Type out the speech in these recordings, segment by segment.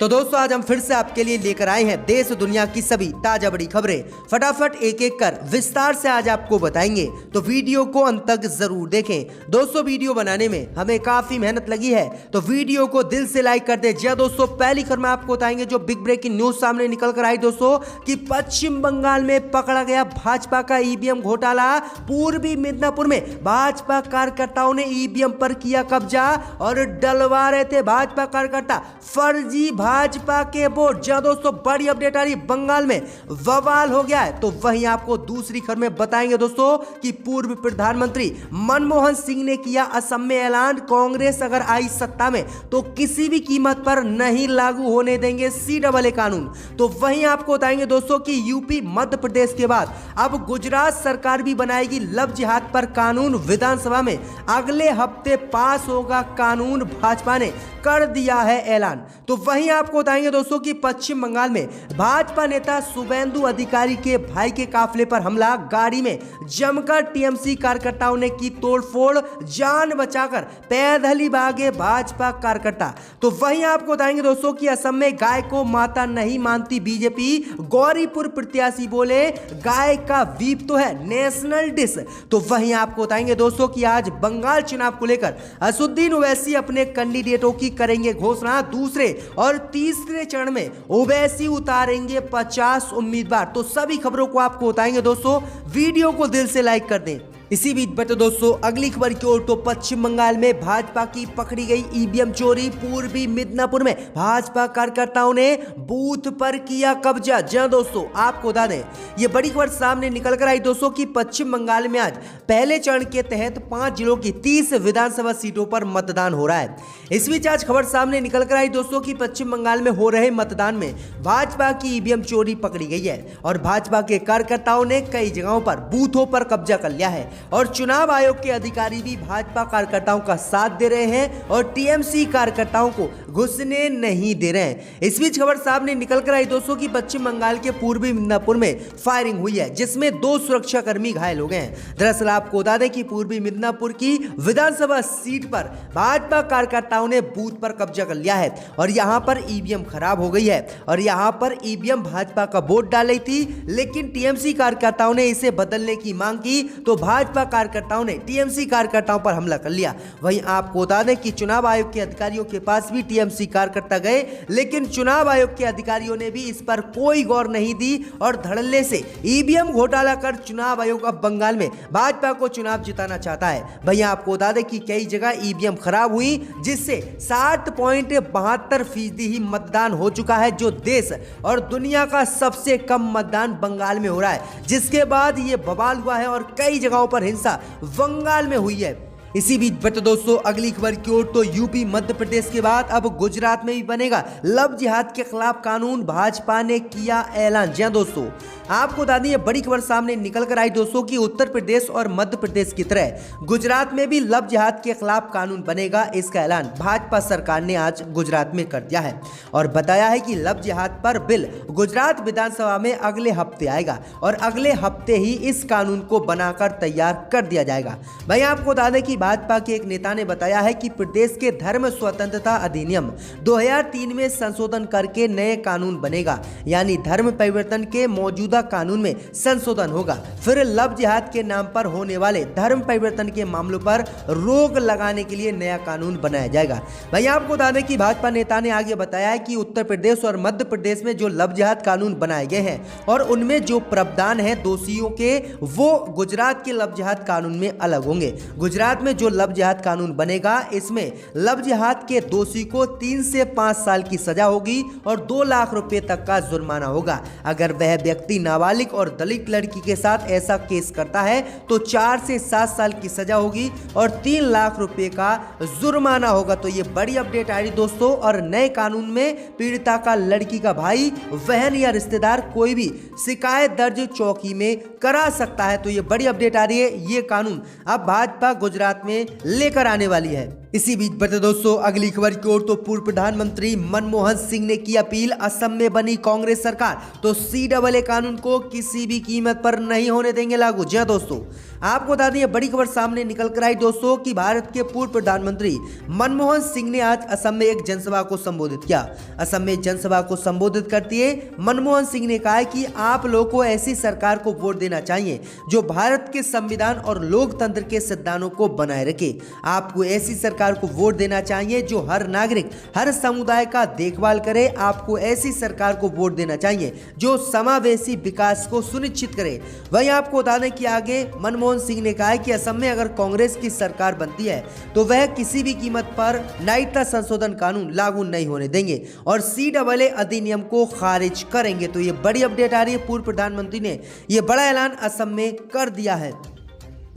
तो दोस्तों आज हम फिर से आपके लिए लेकर आए हैं देश दुनिया की सभी ताजा बड़ी खबरें। फटाफट एक एक कर विस्तार से आज आपको बताएंगे, तो वीडियो को अंत तक जरूर देखें। दोस्तों वीडियो बनाने में हमें काफी मेहनत लगी है, तो वीडियो को दिल से लाइक कर दे। जी हां दोस्तों, पहली खबर में आपको बताएंगे जो बिग ब्रेकिंग न्यूज सामने निकल कर आई दोस्तों कि पश्चिम बंगाल में पकड़ा गया भाजपा का ईवीएम घोटाला। पूर्वी मिदनापुर में भाजपा कार्यकर्ताओं ने ईवीएम पर किया कब्जा और डलवा रहे थे भाजपा कार्यकर्ता फर्जी भाजपा के वोट। जहां दोस्तों बड़ी अपडेट आ रही, बंगाल में बवाल हो गया है। तो वहीं आपको दूसरी खबर में बताएंगे दोस्तों कि पूर्व प्रधानमंत्री मनमोहन सिंह ने किया असम में ऐलान, कांग्रेस अगर आई सत्ता में तो किसी भी कीमत पर नहीं लागू होने देंगे CAA कानून। तो वहीं आपको बताएंगे दोस्तों कि यूपी मध्य प्रदेश के बाद अब गुजरात सरकार भी बनाएगी लव जिहाद पर कानून। विधानसभा में अगले हफ्ते पास होगा कानून, भाजपा ने कर दिया है ऐलान। तो वहीं आपको बताएंगे दोस्तों कि पश्चिम बंगाल में भाजपा नेता शुभेंदु अधिकारी के भाई के काफिले पर हमला, गाड़ी में जमकर टीएमसी कार्यकर्ताओं ने की तोड़फोड़, जान बचाकर पैदल ही भागे भाजपा कार्यकर्ता। तो वहीं आपको बताएंगे दोस्तों कि असम में गाय को माता नहीं मानती बीजेपी, गौरीपुर प्रत्याशी बोले गाय का बीफ तो है नेशनल डिश। तो वहीं आपको बताएंगे दोस्तों कि आज बंगाल चुनाव को लेकर असदुद्दीन ओवैसी अपने कैंडिडेटों की करेंगे घोषणा। दूसरे और तीसरे चरण में ओवैसी उतारेंगे 50 उम्मीदवार। तो सभी खबरों को आपको बताएंगे दोस्तों, वीडियो को दिल से लाइक कर दें। इसी बीच बता दोस्तों अगली खबर की ओर, तो पश्चिम बंगाल में भाजपा की पकड़ी गई ईवीएम चोरी। पूर्वी मिदनापुर में भाजपा कार्यकर्ताओं ने बूथ पर किया कब्जा। जहां दोस्तों आपको बता दें ये बड़ी खबर सामने निकल कर आई दोस्तों कि पश्चिम बंगाल में आज पहले चरण के तहत 5 जिलों की 30 विधानसभा सीटों पर मतदान हो रहा है। इस बीच आज खबर सामने निकल कर आई दोस्तों कि पश्चिम बंगाल में हो रहे मतदान में भाजपा की ईवीएम चोरी पकड़ी गई है और भाजपा के कार्यकर्ताओं ने कई जगहों पर बूथों पर कब्जा कर लिया है और चुनाव आयोग के अधिकारी भी भाजपा कार्यकर्ताओं का साथ दे रहे हैं और टीएमसी कार्यकर्ताओं को घुसने नहीं दे रहे हैं। इस बीच खबर सामने निकल कर आई दोस्तों कि पश्चिम बंगाल के पूर्वी मिदनापुर में फायरिंग हुई है, जिसमें 2 सुरक्षाकर्मी घायल हो गए हैं। दरअसल आपको बता दें कि पूर्वी मिदनापुर की विधानसभा सीट पर भाजपा कार्यकर्ताओं ने बूथ पर कब्जा कर लिया है और यहां पर ईवीएम खराब हो गई है और यहां पर ईवीएम भाजपा का वोट डाल रही थी, लेकिन टीएमसी कार्यकर्ताओं ने इसे बदलने की मांग की तो भाजपा कार्यकर्ताओं ने टीएमसी कार्यकर्ताओं पर हमला कर लिया। वहीं आपको बता दें कि चुनाव आयोग के अधिकारियों के पास भी टीएमसी कार्यकर्ता गए, लेकिन चुनाव आयोग के अधिकारियों ने भी इस पर कोई गौर नहीं दी और धड़ल्ले से ईवीएम घोटाला कर चुनाव आयोग अब बंगाल में भाजपा को चुनाव जिताना चाहता है। वहीं आपको बता दें कि कई जगह ईवीएम खराब हुई, जिससे 60.72% ही मतदान हो चुका है, जो देश और दुनिया का सबसे कम मतदान बंगाल में हो रहा है, जिसके बाद ये बवाल हुआ है और कई जगहों पर हिंसा बंगाल में हुई है। इसी बीच बता दोस्तों अगली खबर की ओर, तो यूपी मध्य प्रदेश के बाद अब गुजरात में भी बनेगा लव जिहाद के खिलाफ कानून, भाजपा ने किया ऐलान। जी हां दोस्तों आपको बता दें बड़ी खबर सामने निकल कर आई दोस्तों कि उत्तर प्रदेश और मध्य प्रदेश की तरह गुजरात में भी लव जिहाद के खिलाफ कानून बनेगा। इसका ऐलान भाजपा सरकार ने आज गुजरात में कर दिया है और बताया है कि लव जिहाद पर बिल गुजरात विधानसभा में अगले हफ्ते आएगा और अगले हफ्ते ही इस कानून को बनाकर तैयार कर दिया जाएगा। भाई आपको बता दें कि भाजपा के एक नेता ने बताया है कि प्रदेश के धर्म स्वतंत्रता अधिनियम 2003 में संशोधन करके नए कानून बनेगा, यानी धर्म परिवर्तन के मौजूदा कानून में संशोधन होगा। फिर लव जिहाद के नाम पर होने वाले धर्म परिवर्तन के मामलों पर रोक लगाने के लिए नया कानून बनाया जाएगा। भाई आपको बता दें कि भाजपा नेता ने आगे बताया है कि उत्तर प्रदेश और मध्य प्रदेश में जो लव जिहाद कानून बनाए गए हैं और उनमें जो प्रावधान है दोषियों के, वो गुजरात के लव जिहाद कानून में अलग होंगे। गुजरात में जो लव जिहाद कानून बनेगा, इसमें लव जिहाद के दोषी को 3 से 5 साल की सजा होगी और 2 लाख रुपए तक का जुर्माना होगा। अगर वह व्यक्ति नाबालिग और दलित लड़की के साथ ऐसा केस करता है तो 4 से 7 साल की सजा होगी और 3 लाख रुपए का जुर्माना होगा। तो ये बड़ी अपडेट आ रही दोस्तों, और नए कानून में पीड़िता का लड़की का भाई, बहन या रिश्तेदार कोई भी शिकायत दर्ज चौकी में करा सकता है। तो ये बड़ी अपडेट आ रही है, ये कानून अब भाजपा गुजरात में लेकर आने वाली है। इसी बीच बढ़ते दोस्तों अगली खबर की ओर तो पूर्व प्रधानमंत्री मनमोहन सिंह ने की अपील, असम में बनी कांग्रेस सरकार तो CAA कानून को किसी भी कीमत पर नहीं होने देंगे लागू। जी हां दोस्तों, आपको बता दें बड़ी खबर सामने निकल कर आई दोस्तों कि भारत के पूर्व प्रधानमंत्री मनमोहन सिंह ने आज असम में एक जनसभा को संबोधित किया। असम में जनसभा को संबोधित करते हुए मनमोहन सिंह ने कहा कि आप लोगों को ऐसी सरकार को वोट देना चाहिए जो भारत के संविधान और लोकतंत्र के सिद्धांतों को बनाए रखे। आपको ऐसी सरकार को वोट देना चाहिए जो हर नागरिक, हर समुदाय का देखभाल करे। आपको ऐसी सरकार को वोट देना चाहिए जो समावेशी विकास को सुनिश्चित करे। वहीं आपको बता दें कि आगे मनमोहन सिंह ने कहा कि असम में अगर कांग्रेस की सरकार बनती है तो वह किसी भी कीमत पर नागरिकता संशोधन कानून लागू नहीं होने देंगे और CAA अधिनियम को खारिज करेंगे। तो ये बड़ी अपडेट आ रही है, पूर्व प्रधानमंत्री ने यह बड़ा ऐलान असम में कर दिया है।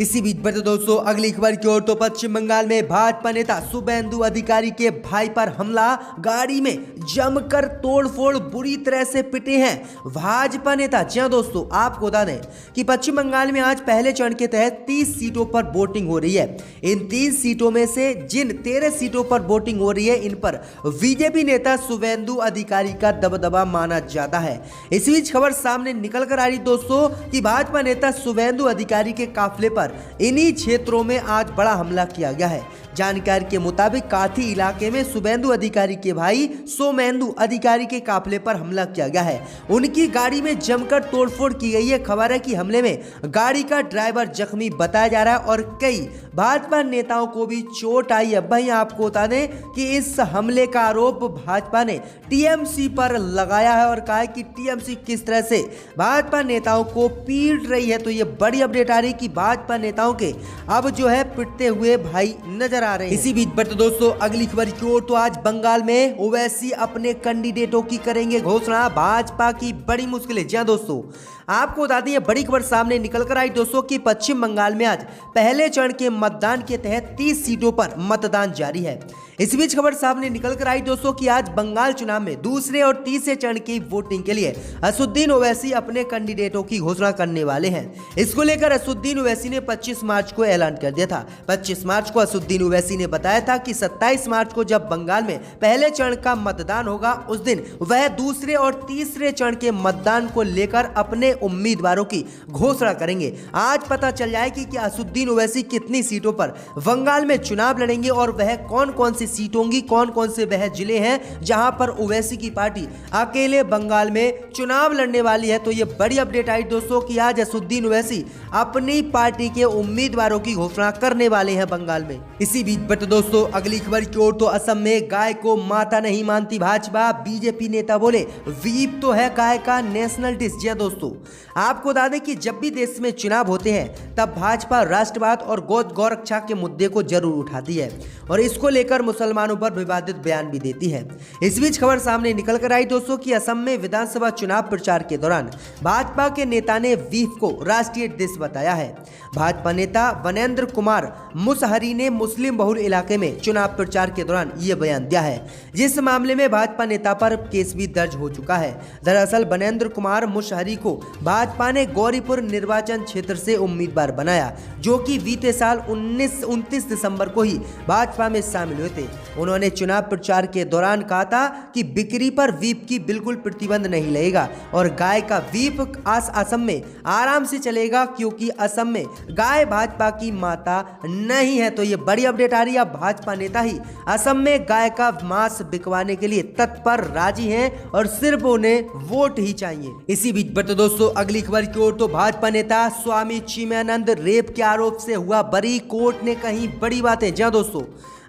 इसी बीच बढ़ते दोस्तों अगली खबर की ओर तो पश्चिम बंगाल में भाजपा नेता शुभेंदु अधिकारी के भाई पर हमला, गाड़ी में जमकर तोड़फोड़, बुरी तरह से पिटे हैं भाजपा नेता। जी हां दोस्तों, आपको बता दें कि पश्चिम बंगाल में आज पहले चरण के तहत 30 सीटों पर वोटिंग हो रही है। इन 30 सीटों में से जिन 13 सीटों पर वोटिंग हो रही है इन पर बीजेपी नेता शुभेंदु अधिकारी का दबदबा माना जाता है। इस बीच खबर सामने निकल कर आ रही दोस्तों कि भाजपा नेता शुभेंदु अधिकारी के काफिले पर इन्हीं क्षेत्रों में आज बड़ा हमला किया गया है। जानकारी के मुताबिक काथी इलाके में शुभेंदु अधिकारी के भाई सोमेंदु अधिकारी के काफिले पर हमला किया गया है। उनकी गाड़ी में जमकर तोड़फोड़ की गई है। खबर है कि हमले में गाड़ी का ड्राइवर जख्मी बताया जा रहा है और कई भाजपा नेताओं को भी चोट आई है। वहीं आपको बता दें कि इस हमले का आरोप भाजपा ने TMC पर लगाया है और कहा है कि TMC किस तरह से भाजपा नेताओं को पीट रही है। तो ये बड़ी अपडेट आ रही कि भाजपा नेताओं के अब जो है पिटते हुए भाई नजर आ रहे हैं। इसी बीच बढ़ते दोस्तों अगली खबर की ओर तो आज बंगाल में ओवैसी अपने कैंडिडेटों की करेंगे घोषणा, भाजपा की बड़ी मुश्किलें। जी हां दोस्तों, आपको बता दें बड़ी खबर सामने निकल कर आई दोस्तों कि पश्चिम बंगाल में आज पहले चरण के मतदान के तहत 30 सीटों पर मतदान जारी है। इस बीच खबर सामने निकल कर आई दोस्तों कि आज बंगाल चुनाव में दूसरे और तीसरे चरण की वोटिंग के लिए असदुद्दीन ओवैसी अपने कैंडिडेटों की घोषणा करने वाले हैं। इसको लेकर असदुद्दीन ओवैसी ने 25 मार्च को ऐलान कर दिया था। 25 मार्च को असदुद्दीन ओवैसी ने बताया था कि 27 मार्च को जब बंगाल में पहले चरण का मतदान होगा उस दिन वह दूसरे और तीसरे चरण के मतदान को लेकर अपने उम्मीदवारों की घोषणा करेंगे। आज पता चल जाएगी कि असदुद्दीन ओवैसी कितनी सीटों पर बंगाल में चुनाव लड़ेंगे और वह कौन कौन सी सीट होंगी, कौन कौन से वह जिले हैं जहां पर ओवैसी की पार्टी अकेले बंगाल में चुनाव लड़ने वाली है। तो ये बड़ी अपडेट आई दोस्तों कि आज असदुद्दीन ओवैसी अपनी पार्टी के उम्मीदवारों की घोषणा करने वाले हैं बंगाल में। इसी बीच बट दोस्तों अगली खबर की ओर तो असम में गाय को माता नहीं मानती भाजपा, बीजेपी नेता बोले व्हीप तो है गाय का नेशनल डिश। जी हां दोस्तों, आपको बता दें कि जब भी देश में चुनाव होते हैं तब भाजपा राष्ट्रवाद और गौरक्षा के मुद्दे को जरूर उठाती है और इसको लेकर मुसलमानों पर विवादित बयान भी देती है। इस बीच खबर सामने निकल कर आई दोस्तों कि असम में विधानसभा चुनाव प्रचार के दौरान भाजपा के नेता ने व्हीप को राष्ट्रीय डिश बताया है। भाजपा नेता वनेंद्र कुमार मुसहरी ने मुस्लिम बहुल इलाके में चुनाव प्रचार के दौरान यह बयान दिया है, जिस मामले में भाजपा नेता पर केस भी दर्ज हो चुका है। दरअसल वनेंद्र कुमार मुसहरी को भाजपा ने गौरीपुर निर्वाचन क्षेत्र से उम्मीदवार बनाया, जो कि बीते साल 29 दिसंबर को ही भाजपा में शामिल हुए थे। उन्होंने चुनाव प्रचार के दौरान कहा था कि बिक्री पर व्हीप की बिल्कुल प्रतिबंध नहीं लगेगा और गाय का व्हीप असम में आराम से चलेगा, क्योंकि असम में गाय भाजपा की माता नहीं है। तो ये बड़ी अपडेट आ रही है, भाजपा नेता ही असम में गाय का मांस बिकवाने के लिए तत्पर राजी हैं और सिर्फ उन्हें वोट ही चाहिए। इसी बीच बढ़ते दोस्तों अगली खबर की ओर तो भाजपा नेता स्वामी चिन्मयानंद रेप के आरोप से हुआ बरी, कोर्ट ने कही बड़ी बातें। जी हां दोस्तों,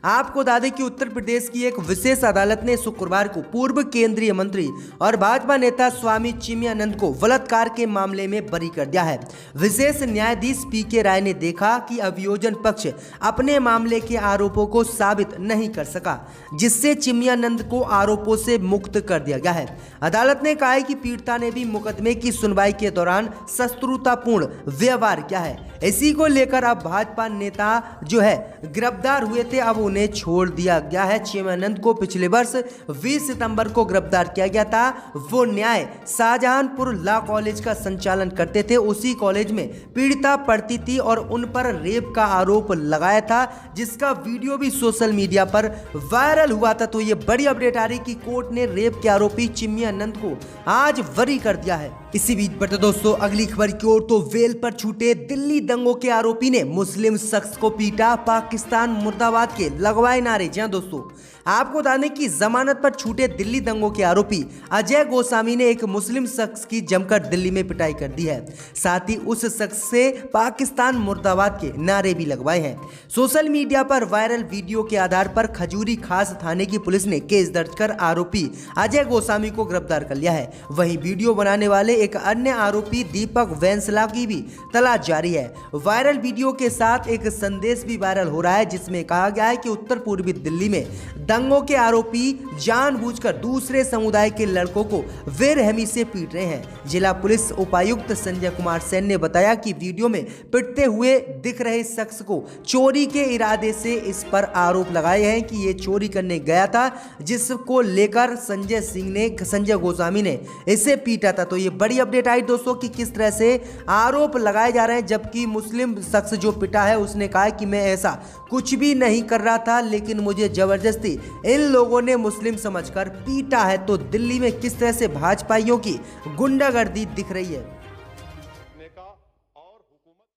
आपको बता दें कि उत्तर प्रदेश की एक विशेष अदालत ने शुक्रवार को पूर्व केंद्रीय मंत्री और भाजपा नेता स्वामी चिन्मयानंद को बलात्कार के मामले में बरी कर दिया है। विशेष न्यायाधीश PK राय ने देखा कि अभियोजन पक्ष अपने मामले के आरोपों को साबित नहीं कर सका, जिससे चिन्मयानंद को आरोपों से मुक्त कर दिया गया है। अदालत ने कहा है कि पीड़िता ने भी मुकदमे की सुनवाई के दौरान शत्रुतापूर्ण व्यवहार किया है। इसी को लेकर अब भाजपा नेता जो है गिरफ्तार हुए थे, अब उन्हें उन्हें छोड़ दिया गया है। चिन्मयानंद को पिछले वर्ष 20 सितंबर को गिरफ्तार किया गया था। वो न्याय शाहजहानपुर लॉ कॉलेज का संचालन करते थे। उसी कॉलेज में पीड़िता पढ़ती थी और उन पर रेप का आरोप लगाया था, जिसका वीडियो भी सोशल मीडिया पर वायरल हुआ था। तो ये बड़ी अपडेट आ रही कि कोर्ट ने रेप के आरोपी चिन्मयानंद को आज बरी कर दिया है। इसी बीच बता दोस्तों अगली खबर की ओर, तो वेल पर छूटे दिल्ली दंगों के आरोपी ने मुस्लिम शख्स को पीटा, पाकिस्तान मुर्दाबाद के लगवाए नारे। जी हां दोस्तों, आपको बता दें कि जमानत पर छूटे दिल्ली दंगों के आरोपी अजय गोस्वामी ने एक मुस्लिम शख्स की जमकर दिल्ली में पिटाई कर दी है। साथ ही उस शख्स से पाकिस्तान मुर्दाबाद के नारे भी लगवाए हैं। सोशल मीडिया पर वायरल वीडियो के आधार पर खजूरी खास थाने की पुलिस ने केस दर्ज कर आरोपी अजय गोस्वामी को गिरफ्तार कर लिया है। वहीं वीडियो बनाने वाले एक अन्य आरोपी दीपक वेंसला की भी तलाश जारी है। वायरल वीडियो के साथ एक संदेश भी वायरल हो रहा है, जिसमें कहा गया है कि उत्तर पूर्वी दिल्ली में दंगों के आरोपी जानबूझकर दूसरे समुदाय के लड़कों को बेरहमी से पीट रहे हैं। जिला पुलिस उपायुक्त संजय कुमार सेन ने बताया कि वीडियो में पिटते हुए दिख रहे शख्स को चोरी के इरादे से इस पर आरोप लगाए हैं कि ये चोरी करने गया था, जिसको लेकर संजय गोस्वामी ने इसे पीटा था। तो ये बड़ी अपडेट आई दोस्तों कि किस तरह से आरोप लगाए जा रहे हैं, जबकि मुस्लिम शख्स जो पिटा है उसने कहा कि मैं ऐसा कुछ भी नहीं कर रहा था, लेकिन मुझे जबरदस्ती इन लोगों ने मुस्लिम समझकर पीटा है। तो दिल्ली में किस तरह से भाजपाइयों की गुंडागर्दी दिख रही है।